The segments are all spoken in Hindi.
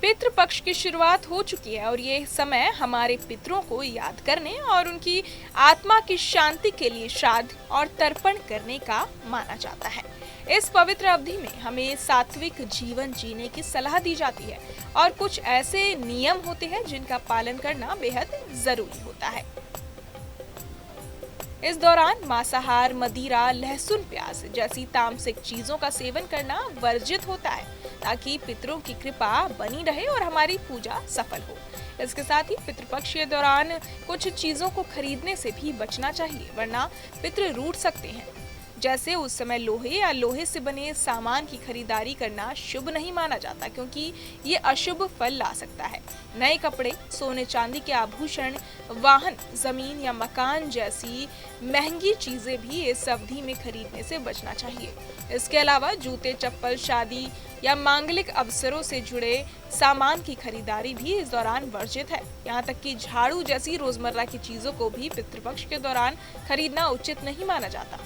पितृ पक्ष की शुरुआत हो चुकी है और ये समय हमारे पितरों को याद करने और उनकी आत्मा की शांति के लिए श्राद्ध और तर्पण करने का माना जाता है। इस पवित्र अवधि में हमें सात्विक जीवन जीने की सलाह दी जाती है और कुछ ऐसे नियम होते हैं जिनका पालन करना बेहद जरूरी होता है। इस दौरान मांसाहार, मदिरा, लहसुन, प्याज जैसी तामसिक चीजों का सेवन करना वर्जित होता है ताकि पितरों की कृपा बनी रहे और हमारी पूजा सफल हो। इसके साथ ही पितृपक्ष के दौरान कुछ चीजों को खरीदने से भी बचना चाहिए, वरना पितृ रूठ सकते हैं। जैसे उस समय लोहे या लोहे से बने सामान की खरीदारी करना शुभ नहीं माना जाता क्योंकि ये अशुभ फल ला सकता है। नए कपड़े, सोने चांदी के आभूषण, वाहन, जमीन या मकान जैसी महंगी चीजें भी इस अवधि में खरीदने से बचना चाहिए। इसके अलावा जूते, चप्पल, शादी या मांगलिक अवसरों से जुड़े सामान की खरीदारी भी इस दौरान वर्जित है। यहाँ तक कि झाड़ू जैसी रोजमर्रा की चीजों को भी पितृपक्ष के दौरान खरीदना उचित नहीं माना जाता।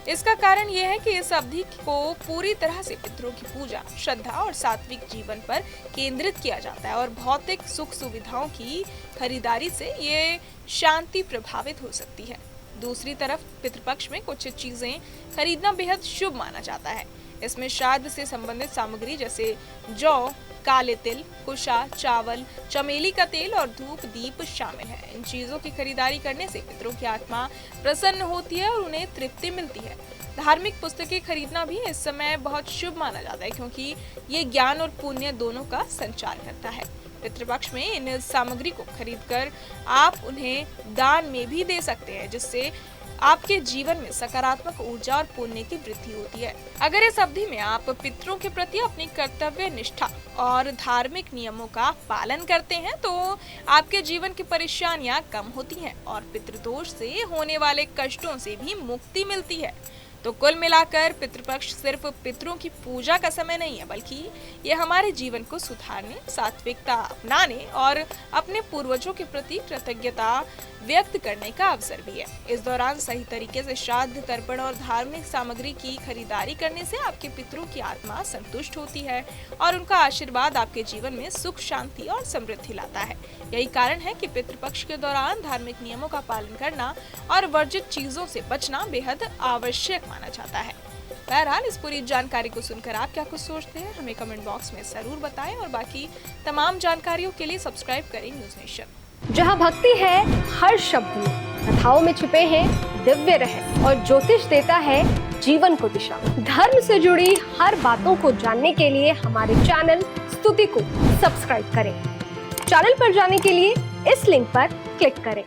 इसका कारण यह है कि इस अवधि को पूरी तरह से पितरों की पूजा, श्रद्धा और सात्विक जीवन पर केंद्रित किया जाता है और भौतिक सुख सुविधाओं की खरीदारी से ये शांति प्रभावित हो सकती है। दूसरी तरफ पितृपक्ष में कुछ चीजें खरीदना बेहद शुभ माना जाता है। इसमें श्राद्ध से संबंधित सामग्री जैसे जौ, काले तिल, कुशा, चावल, चमेली का तेल और धूप दीप शामिल है। इन चीजों की खरीदारी करने से पितरों की आत्मा प्रसन्न होती है और उन्हें तृप्ति मिलती है। धार्मिक पुस्तकें खरीदना भी इस समय बहुत शुभ माना जाता है क्योंकि ये ज्ञान और पुण्य दोनों का संचार करता है। पितृपक्ष में इन सामग्री को खरीदकर आप उन्हें दान में भी दे सकते हैं, जिससे आपके जीवन में सकारात्मक ऊर्जा और पुण्य की वृद्धि होती है। अगर इस अवधि में आप पितरों के प्रति अपनी कर्तव्य निष्ठा और धार्मिक नियमों का पालन करते हैं तो आपके जीवन की परेशानियां कम होती हैं और पितृदोष से होने वाले कष्टों से भी मुक्ति मिलती है। तो कुल मिलाकर पितृपक्ष सिर्फ पितरों की पूजा का समय नहीं है, बल्कि ये हमारे जीवन को सुधारने, सात्विकता अपनाने और अपने पूर्वजों के प्रति कृतज्ञता व्यक्त करने का अवसर भी है। इस दौरान सही तरीके से श्राद्ध, तर्पण और धार्मिक सामग्री की खरीदारी करने से आपके पितरों की आत्मा संतुष्ट होती है और उनका आशीर्वाद आपके जीवन में सुख, शांति और समृद्धि लाता है। यही कारण है कि पितृपक्ष के दौरान धार्मिक नियमों का पालन करना और वर्जित चीजों से बचना बेहद आवश्यक माना जाता है। बहरहाल इस पूरी जानकारी को सुनकर आप क्या कुछ सोचते हैं, हमें कमेंट बॉक्स में जरूर बताएं और बाकी तमाम जानकारियों के लिए सब्सक्राइब करें न्यूज नेशन। जहां भक्ति है हर शब्द में, कथाओं में छुपे हैं दिव्य रहस्य और ज्योतिष देता है जीवन को दिशा। धर्म से जुड़ी हर बातों को जानने के लिए हमारे चैनल स्तुति को सब्सक्राइब करें। चैनल पर जाने के लिए इस लिंक पर क्लिक करें।